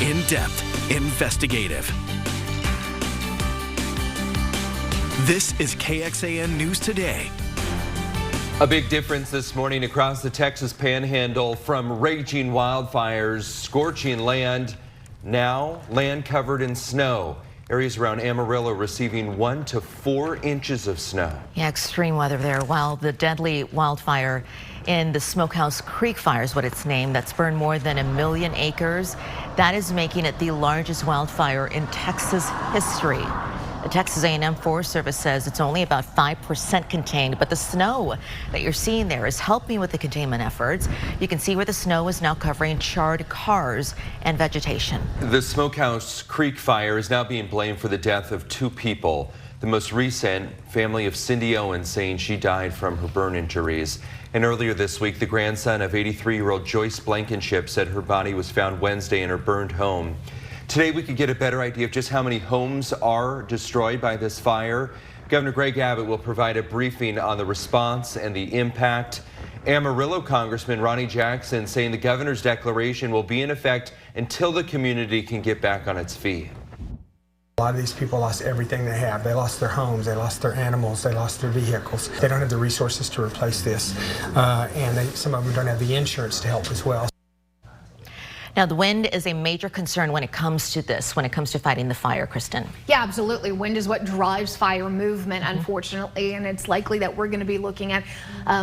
in-depth, investigative. This is KXAN News Today. A big difference this morning across the Texas Panhandle, from raging wildfires, scorching land, now land covered in snow. Areas around Amarillo receiving 1 to 4 inches of snow. Yeah, extreme weather there. While the deadly wildfire in the Smokehouse Creek Fire is what it's named, that's burned more than 1 million acres. That is making it the largest wildfire in Texas history. The Texas A&M Forest Service says it's only about 5% contained, but the snow that you're seeing there is helping with the containment efforts. You can see where the snow is now covering charred cars and vegetation. The Smokehouse Creek Fire is now being blamed for the death of 2 people. The most recent, family of Cindy Owens, saying she died from her burn injuries. And earlier this week, the grandson of 83-year-old Joyce Blankenship said her body was found Wednesday in her burned home. Today, we could get a better idea of just how many homes are destroyed by this fire. Governor Greg Abbott will provide a briefing on the response and the impact. Amarillo Congressman Ronnie Jackson saying the governor's declaration will be in effect until the community can get back on its feet. A lot of these people lost everything they have. They lost their homes, they lost their animals, they lost their vehicles. They don't have the resources to replace this, and some of them don't have the insurance to help as well. Now, the wind is a major concern when it comes to this, when it comes to fighting the fire, Kristen. Yeah, absolutely. Wind is what drives fire movement, unfortunately, and it's likely that we're going to be looking at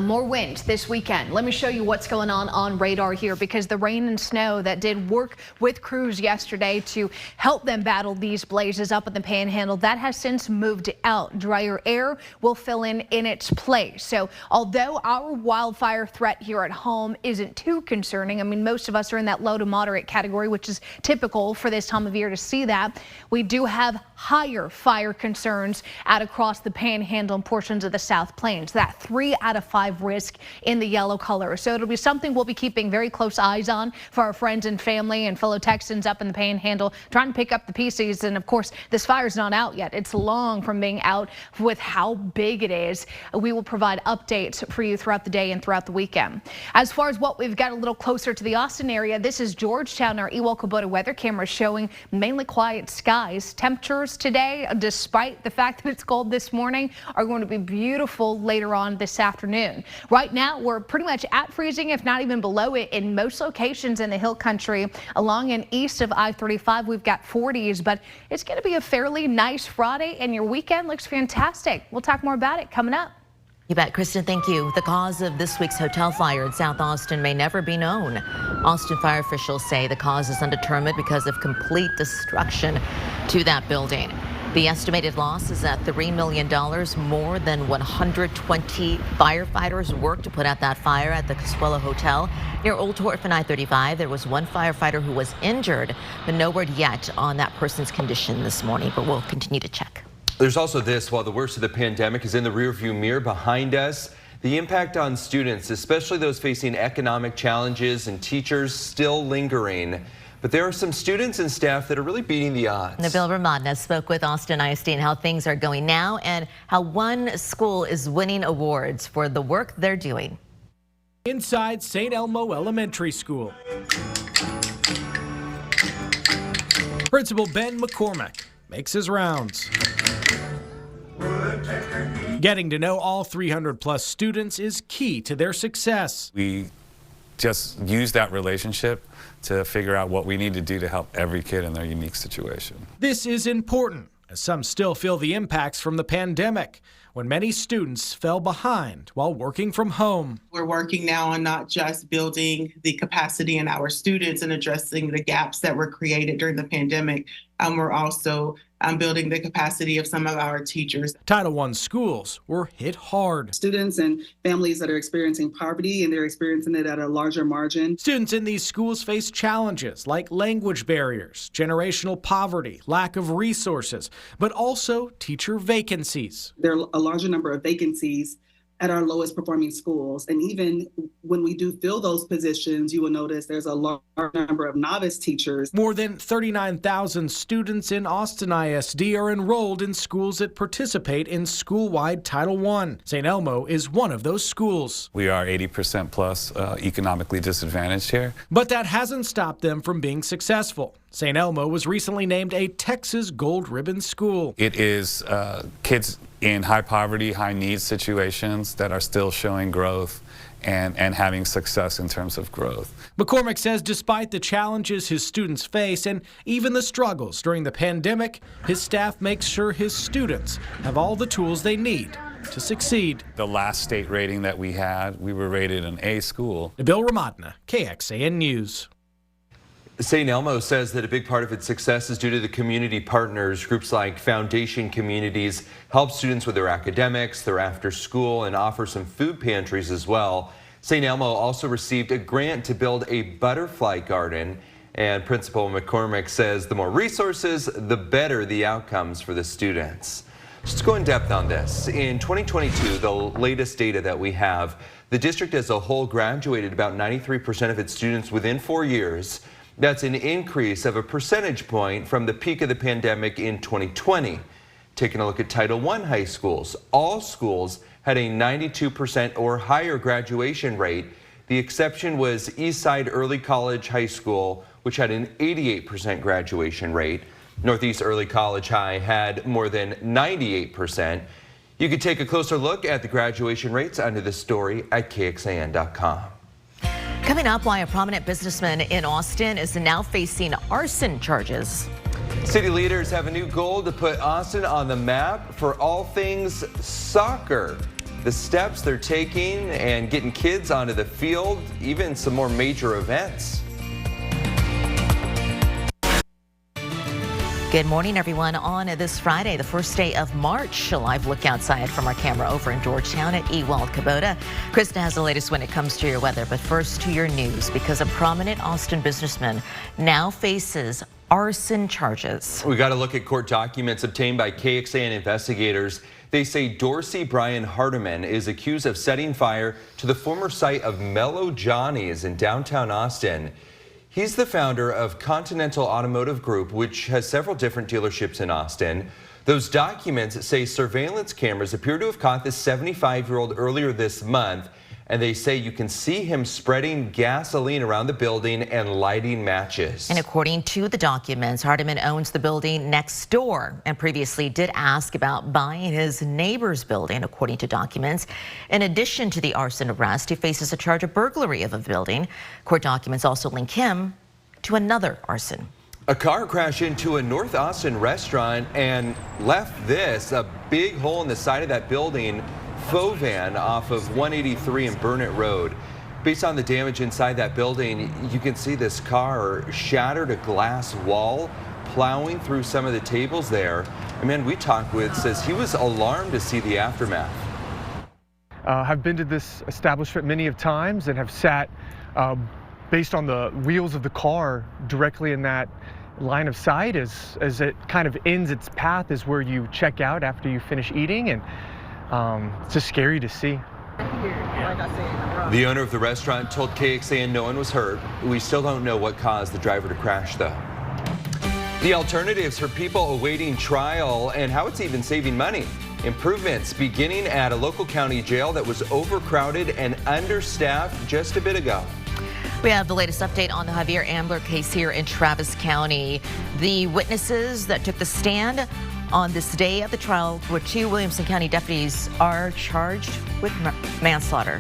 more wind this weekend. Let me show you what's going on radar here, because the rain and snow that did work with crews yesterday to help them battle these blazes up in the Panhandle, that has since moved out. Drier air will fill in its place. So although our wildfire threat here at home isn't too concerning, I mean, most of us are in that low to moderate category, which is typical for this time of year to see that. We do have higher fire concerns out across the Panhandle and portions of the South Plains. That 3 out of 5 risk in the yellow color. So it'll be something we'll be keeping very close eyes on for our friends and family and fellow Texans up in the Panhandle, trying to pick up the pieces. And of course, this fire's not out yet. It's long from being out with how big it is. We will provide updates for you throughout the day and throughout the weekend. As far as what we've got a little closer to the Austin area, this is Georgetown. Our Ewell Kubota weather camera showing mainly quiet skies. Temperatures today, despite the fact that it's cold this morning, are going to be beautiful later on this afternoon. Right now, we're pretty much at freezing, if not even below it, in most locations in the hill country. Along and east of I-35, we've got 40s, but it's going to be a fairly nice Friday, and your weekend looks fantastic. We'll talk more about it coming up. You bet, Kristen, thank you. The cause of this week's hotel fire in South Austin may never be known. Austin fire officials say the cause is undetermined because of complete destruction to that building. The estimated loss is at $3 million. More than 120 firefighters worked to put out that fire at the Caswello Hotel near Old Torf and I-35. There was one firefighter who was injured, but no word yet on that person's condition this morning, but we'll continue to check. There's also this: while the worst of the pandemic is in the rearview mirror behind us, the impact on students, especially those facing economic challenges, and teachers still lingering. But there are some students and staff that are really beating the odds. Nabil Ramadna spoke with Austin ISD and how things are going now and how one school is winning awards for the work they're doing. Inside St. Elmo Elementary School, Principal Ben McCormick makes his rounds. Getting to know all 300-plus students is key to their success. We just use that relationship to figure out what we need to do to help every kid in their unique situation. This is important, as some still feel the impacts from the pandemic, when many students fell behind while working from home. We're working now on not just building the capacity in our students and addressing the gaps that were created during the pandemic. We're also building the capacity of some of our teachers. Title I schools were hit hard. Students and families that are experiencing poverty, and they're experiencing it at a larger margin. Students in these schools face challenges like language barriers, generational poverty, lack of resources, but also teacher vacancies. There are a larger number of vacancies at our lowest performing schools. And even when we do fill those positions, you will notice there's a large number of novice teachers. More than 39,000 students in Austin ISD are enrolled in schools that participate in school-wide Title I. St. Elmo is one of those schools. We are 80% plus economically disadvantaged here. But that hasn't stopped them from being successful. St. Elmo was recently named a Texas Gold Ribbon school. It is kids in high poverty, high needs situations that are still showing growth and having success in terms of growth. McCormick says despite the challenges his students face and even the struggles during the pandemic, his staff makes sure his students have all the tools they need to succeed. The last state rating that we had, we were rated an A school. Bill Ramadna, KXAN News. St. Elmo says that a big part of its success is due to the community partners. Groups like Foundation Communities help students with their academics, their after school, and offer some food pantries as well. St. Elmo also received a grant to build a butterfly garden, and Principal McCormick says the more resources, the better the outcomes for the students. Let's go in depth on this. In 2022, the latest data that we have, the district as a whole graduated about 93% of its students within 4 years. That's an increase of a percentage point from the peak of the pandemic in 2020. Taking a look at Title I high schools, all schools had a 92% or higher graduation rate. The exception was Eastside Early College High School, which had an 88% graduation rate. Northeast Early College High had more than 98%. You could take a closer look at the graduation rates under this story at KXAN.com. Coming up, why a prominent businessman in Austin is now facing arson charges. City leaders have a new goal to put Austin on the map for all things soccer. The steps they're taking and getting kids onto the field, even some more major events. Good morning, everyone. On this Friday, the first day of March, a live look outside from our camera over in Georgetown at Ewald Kubota. Krista has the latest when it comes to your weather, but first to your news, because a prominent Austin businessman now faces arson charges. We got to look at court documents obtained by KXAN investigators. They say Dorsey Brian Hardiman is accused of setting fire to the former site of Mellow Johnny's in downtown Austin. He's the founder of Continental Automotive Group, which has several different dealerships in Austin. Those documents say surveillance cameras appear to have caught this 75-year-old earlier this month, and they say you can see him spreading gasoline around the building and lighting matches. And according to the documents, Hardiman owns the building next door and previously did ask about buying his neighbor's building, according to documents. In addition to the arson arrest, he faces a charge of burglary of a building. Court documents also link him to another arson. A car crashed into a North Austin restaurant and left a big hole in the side of that building. Faux van off of 183 and Burnett Road. Based on the damage inside that building, you can see this car shattered a glass wall, plowing through some of the tables there. A man we talked with says he was alarmed to see the aftermath. I've been to this establishment many of times and have sat based on the wheels of the car directly in that line of sight as it kind of ends its path is where you check out after you finish eating, and it's just scary to see. The owner of the restaurant told KXAN no one was hurt. We still don't know what caused the driver to crash, though. The alternatives for people awaiting trial and how it's even saving money. Improvements beginning at a local county jail that was overcrowded and understaffed just a bit ago. We have the latest update on the Javier Ambler case here in Travis County. The witnesses that took the stand on this day of the trial, where 2 Williamson County deputies are charged with manslaughter.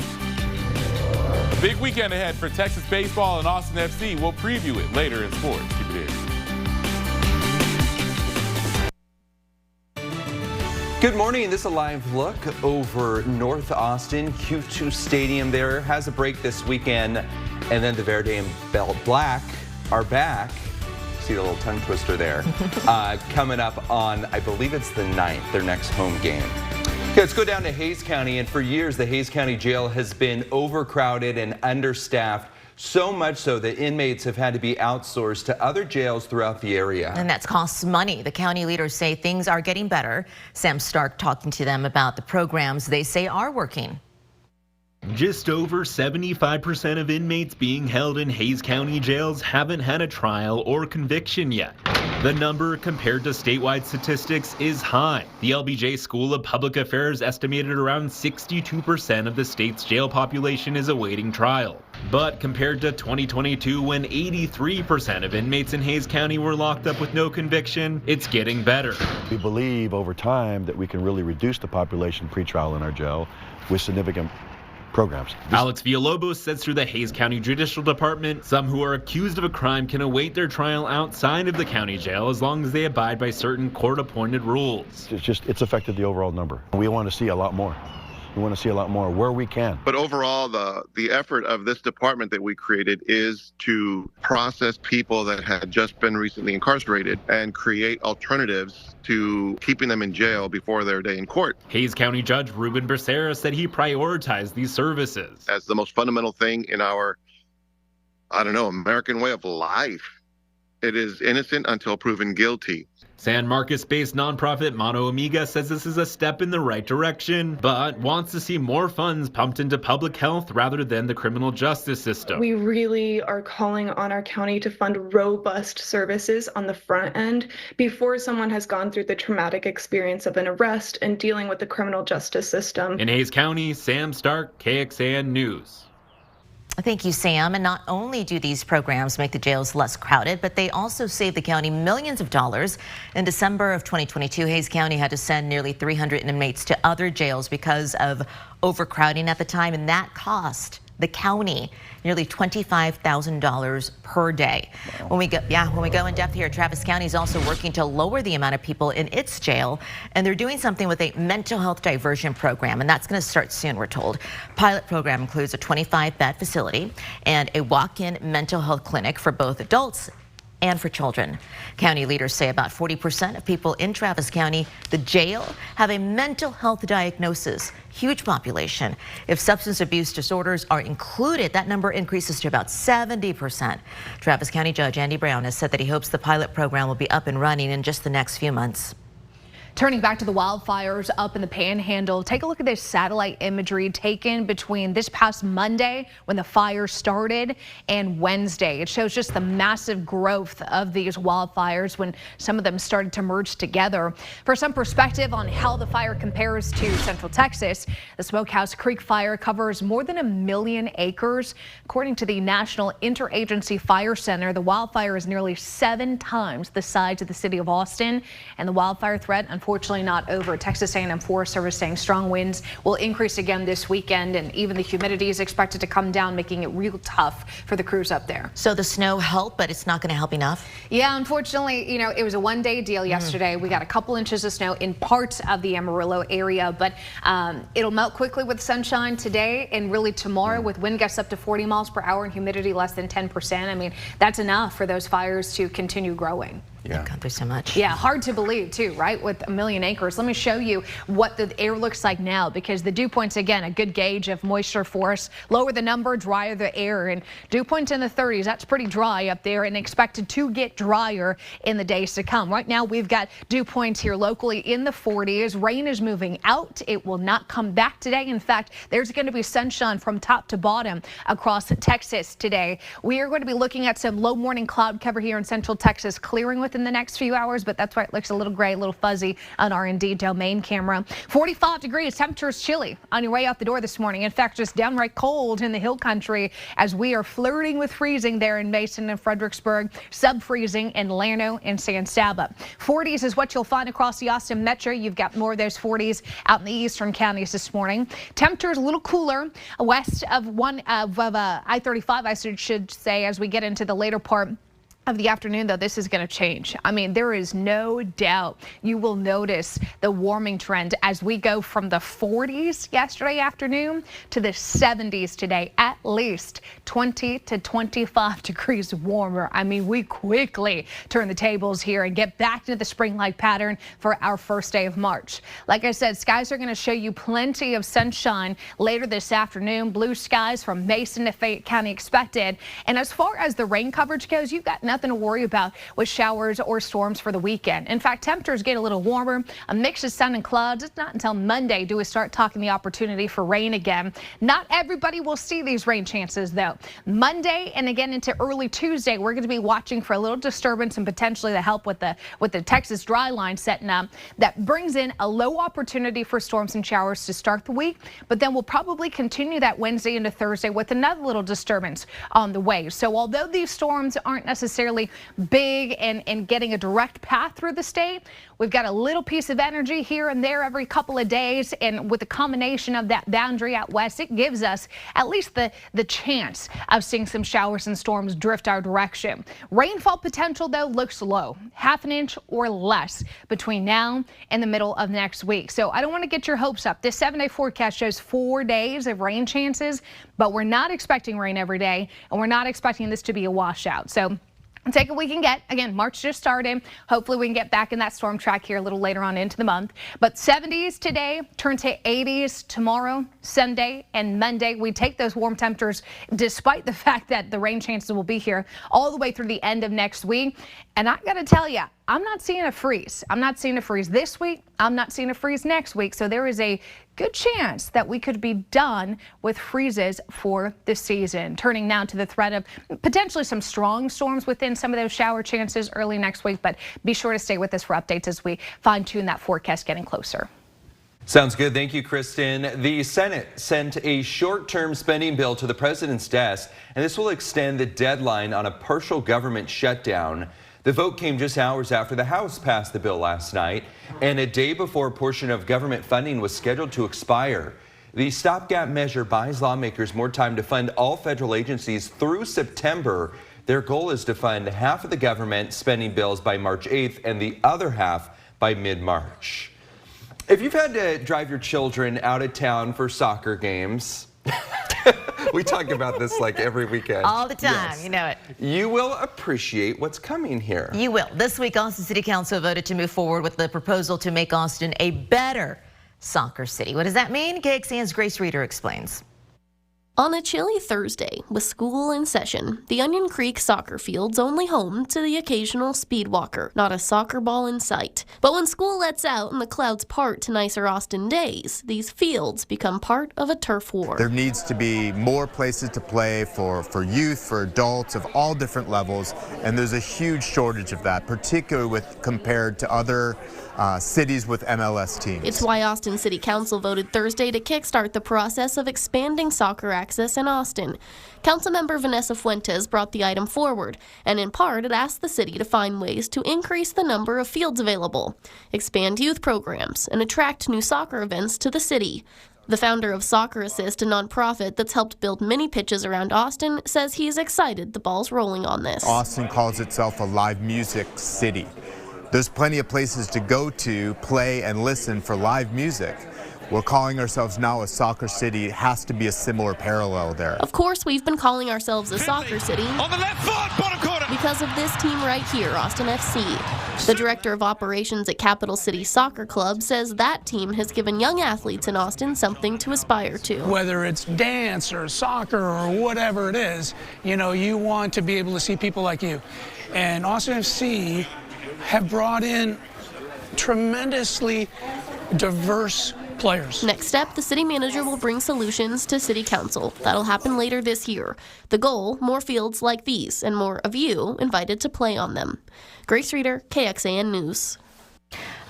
Big weekend ahead for Texas baseball and Austin FC. We'll preview it later in sports. Keep it in. Good morning. This is a live look over North Austin. Q2 Stadium there has a break this weekend, and then the Verde and Bell Black are back. See the little tongue twister there. Coming up on, I believe it's the 9th, their next home game. Okay, let's go down to Hays County. And for years, the Hays County Jail has been overcrowded and understaffed. So much so that inmates have had to be outsourced to other jails throughout the area. And that's costs money. The county leaders say things are getting better. Sam Stark talking to them about the programs they say are working. Just over 75% of inmates being held in Hays County jails haven't had a trial or conviction yet. The number, compared to statewide statistics, is high. The LBJ School of Public Affairs estimated around 62% of the state's jail population is awaiting trial. But compared to 2022, when 83% of inmates in Hays County were locked up with no conviction, it's getting better. We believe over time that we can really reduce the population pretrial in our jail with significant programs. Alex Villalobos says through the Hays County Judicial Department, some who are accused of a crime can await their trial outside of the county jail as long as they abide by certain court-appointed rules. It's affected the overall number. We want to see a lot more. We want to see a lot more where we can. But overall, the effort of this department that we created is to process people that had just been recently incarcerated and create alternatives to keeping them in jail before their day in court. Hays County Judge Ruben Becerra said he prioritized these services as the most fundamental thing in our, American way of life. It is innocent until proven guilty. San Marcos-based nonprofit Mano Amiga says this is a step in the right direction, but wants to see more funds pumped into public health rather than the criminal justice system. We really are calling on our county to fund robust services on the front end before someone has gone through the traumatic experience of an arrest and dealing with the criminal justice system. In Hays County, Sam Stark, KXAN News. Thank you, Sam. And not only do these programs make the jails less crowded, but they also save the county millions of dollars. In December of 2022, Hays County had to send nearly 300 inmates to other jails because of overcrowding at the time, and that cost the county nearly $25,000 per day. Wow. When we go in depth here, Travis County is also working to lower the amount of people in its jail, and they're doing something with a mental health diversion program, and that's going to start soon, we're told. Pilot program includes a 25-bed facility and a walk-in mental health clinic for both adults and for children. County leaders say about 40% of people in Travis County, the jail, have a mental health diagnosis. Huge population. If substance abuse disorders are included, that number increases to about 70%. Travis County Judge Andy Brown has said that he hopes the pilot program will be up and running in just the next few months. Turning back to the wildfires up in the Panhandle, take a look at this satellite imagery taken between this past Monday when the fire started and Wednesday. It shows just the massive growth of these wildfires when some of them started to merge together. For some perspective on how the fire compares to Central Texas, the Smokehouse Creek fire covers more than 1 million acres. According to the National Interagency Fire Center, the wildfire is nearly 7 times the size of the city of Austin, and the wildfire threat, unfortunately, not over. Texas A&M Forest Service saying strong winds will increase again this weekend, and even the humidity is expected to come down, making it real tough for the crews up there. So the snow helped, but it's not going to help enough? Yeah, unfortunately, it was a one-day deal yesterday. We got a couple inches of snow in parts of the Amarillo area, but it'll melt quickly with sunshine today and really tomorrow with wind gusts up to 40 miles per hour and humidity less than 10%. I mean, that's enough for those fires to continue growing. Yeah. They've gone through so much. Yeah, hard to believe too, right? With 1 million acres. Let me show you what the air looks like now, because the dew point's, again, a good gauge of moisture for us. Lower the number, drier the air, and dew points in the 30s. That's pretty dry up there and expected to get drier in the days to come. Right now, we've got dew points here locally in the 40s. Rain is moving out. It will not come back today. In fact, there's going to be sunshine from top to bottom across Texas today. We are going to be looking at some low morning cloud cover here in Central Texas, clearing within the next few hours, but that's why it looks a little gray, a little fuzzy on our Indeed domain camera. 45 degrees, temperature is chilly on your way out the door this morning. In fact, just downright cold in the hill country as we are flirting with freezing there in Mason and Fredericksburg, sub-freezing in Lerno and San Saba. 40s is what you'll find across the Austin Metro. You've got more of those 40s out in the eastern counties this morning. Temperatures a little cooler west of I-35, I should say, as we get into the later part of the afternoon, though. This is going to change. I mean, there is no doubt you will notice the warming trend as we go from the 40s yesterday afternoon to the 70s today, at least 20 to 25 degrees warmer. I mean, we quickly turn the tables here and get back to the spring-like pattern for our first day of March. Like I said, skies are going to show you plenty of sunshine later this afternoon. Blue skies from Mason to Fayette County expected. And as far as the rain coverage goes, you've got nothing to worry about with showers or storms for the weekend. In fact, temperatures get a little warmer, a mix of sun and clouds. It's not until Monday do we start talking the opportunity for rain again. Not everybody will see these rain chances, though. Monday and again into early Tuesday, we're going to be watching for a little disturbance and potentially the help with the Texas dry line setting up. That brings in a low opportunity for storms and showers to start the week, but then we'll probably continue that Wednesday into Thursday with another little disturbance on the way. So although these storms aren't necessarily big and getting a direct path through the state, we've got a little piece of energy here and there every couple of days, and with a combination of that boundary out west, it gives us at least the chance of seeing some showers and storms drift our direction. Rainfall potential, though, looks low, ½ inch or less between now and the middle of next week. So I don't want to get your hopes up. This 7-day forecast shows 4 days of rain chances, but we're not expecting rain every day, and we're not expecting this to be a washout. So take what we can get. Again, March just started. Hopefully we can get back in that storm track here a little later on into the month. But 70s today, turn to 80s tomorrow, Sunday, and Monday. We take those warm temperatures despite the fact that the rain chances will be here all the way through the end of next week. And I got to tell you, I'm not seeing a freeze. I'm not seeing a freeze this week. I'm not seeing a freeze next week. So there is a good chance that we could be done with freezes for the season. Turning now to the threat of potentially some strong storms within some of those shower chances early next week. But be sure to stay with us for updates as we fine tune that forecast getting closer. Sounds good. Thank you, Kristen. The Senate sent a short-term spending bill to the president's desk, and this will extend the deadline on a partial government shutdown. The vote came just hours after the House passed the bill last night, and a day before a portion of government funding was scheduled to expire. The stopgap measure buys lawmakers more time to fund all federal agencies through September. Their goal is to fund half of the government spending bills by March 8th and the other half by mid-March. If you've had to drive your children out of town for soccer games, we talk about this like every weekend. All the time, yes. You know it. You will appreciate what's coming here. You will. This week, Austin City Council voted to move forward with the proposal to make Austin a better soccer city. What does that mean? KXAN's Grace Reader explains. On a chilly Thursday, with school in session, the Onion Creek soccer field's only home to the occasional speed walker, not a soccer ball in sight. But when school lets out and the clouds part to nicer Austin days, these fields become part of a turf war. There needs to be more places to play for youth, for adults of all different levels, and there's a huge shortage of that, particularly compared to other cities with MLS teams. It's why Austin City Council voted Thursday to kickstart the process of expanding soccer access in Austin. Councilmember Vanessa Fuentes brought the item forward, and in part it asked the city to find ways to increase the number of fields available, expand youth programs, and attract new soccer events to the city. The founder of Soccer Assist, a nonprofit that's helped build many pitches around Austin, says he's excited the ball's rolling on this. Austin calls itself a live music city. There's plenty of places to go to, play, and listen for live music. We're calling ourselves now a soccer city. It has to be a similar parallel there. Of course, we've been calling ourselves a soccer city on the left foot, bottom corner, because of this team right here, Austin FC. The director of operations at Capital City Soccer Club says that team has given young athletes in Austin something to aspire to. Whether it's dance or soccer or whatever it is, you know, you want to be able to see people like you. And Austin FC have brought in tremendously diverse players. Next step, the city manager will bring solutions to city council. That'll happen later this year. The goal, more fields like these and more of you invited to play on them. Grace Reader, KXAN News.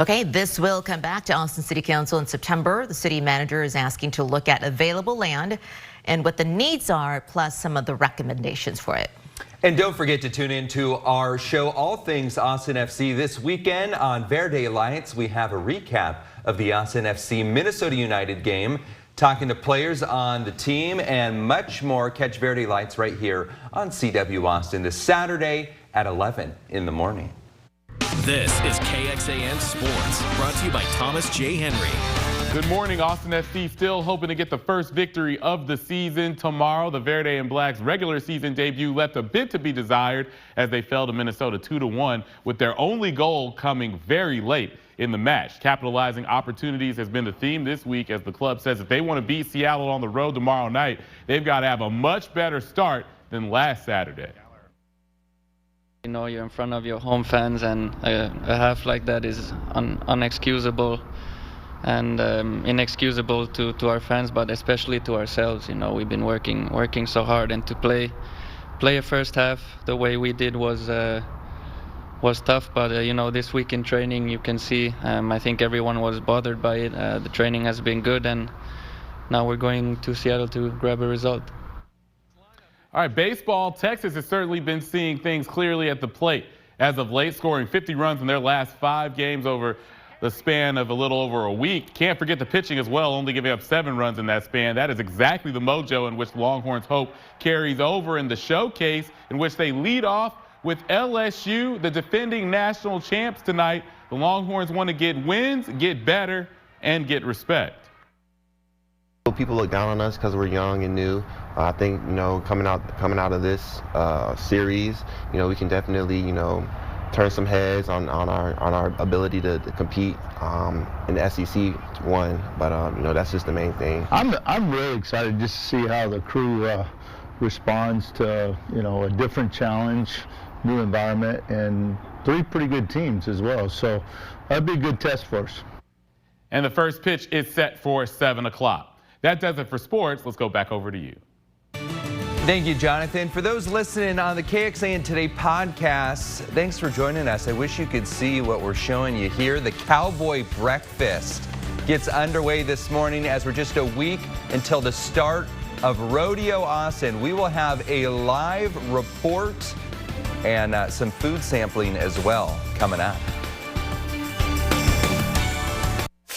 Okay, this will come back to Austin City Council in September. The city manager is asking to look at available land and what the needs are, plus some of the recommendations for it. And don't forget to tune in to our show, All Things Austin FC, this weekend on Verde Lights. We have a recap of the Austin FC Minnesota United game, talking to players on the team and much more. Catch Verde Lights right here on CW Austin this Saturday at 11 in the morning. This is KXAN Sports, brought to you by Thomas J. Henry. Good morning. Austin FC still hoping to get the first victory of the season tomorrow. The Verde and Black's regular season debut left a bit to be desired as they fell to Minnesota 2-1, with their only goal coming very late in the match. Capitalizing opportunities has been the theme this week, as the club says if they want to beat Seattle on the road tomorrow night, they've got to have a much better start than last Saturday. know, you're in front of your home fans, and a half like that is unexcusable and inexcusable to our fans, but especially to ourselves. You know, we've been working so hard, and to play a first half the way we did was tough. But you know, this week in training, you can see I think everyone was bothered by it. The training has been good, and now we're going to Seattle to grab a result. All right, baseball. Texas has certainly been seeing things clearly at the plate as of late, scoring 50 runs in their last 5 games over the span of a little over a week. Can't forget the pitching as well, only giving up 7 runs in that span. That is exactly the mojo in which Longhorns hope carries over in the showcase, in which they lead off with LSU, the defending national champs tonight. The Longhorns want to get wins, get better, and get respect. People look down on us because we're young and new. I think, you know, coming out of this series, you know, we can definitely, you know, turn some heads on our ability to compete in the SEC one. But you know, that's just the main thing. I'm really excited just to see how the crew responds to, you know, a different challenge, new environment, and 3 pretty good teams as well. So that'd be a good test for us. And the first pitch is set for 7 o'clock. That does it for sports. Let's go back over to you. Thank you, Jonathan. For those listening on the KXAN Today podcast, thanks for joining us. I wish you could see what we're showing you here. The Cowboy Breakfast gets underway this morning as we're just a week until the start of Rodeo Austin. We will have a live report and some food sampling as well coming up.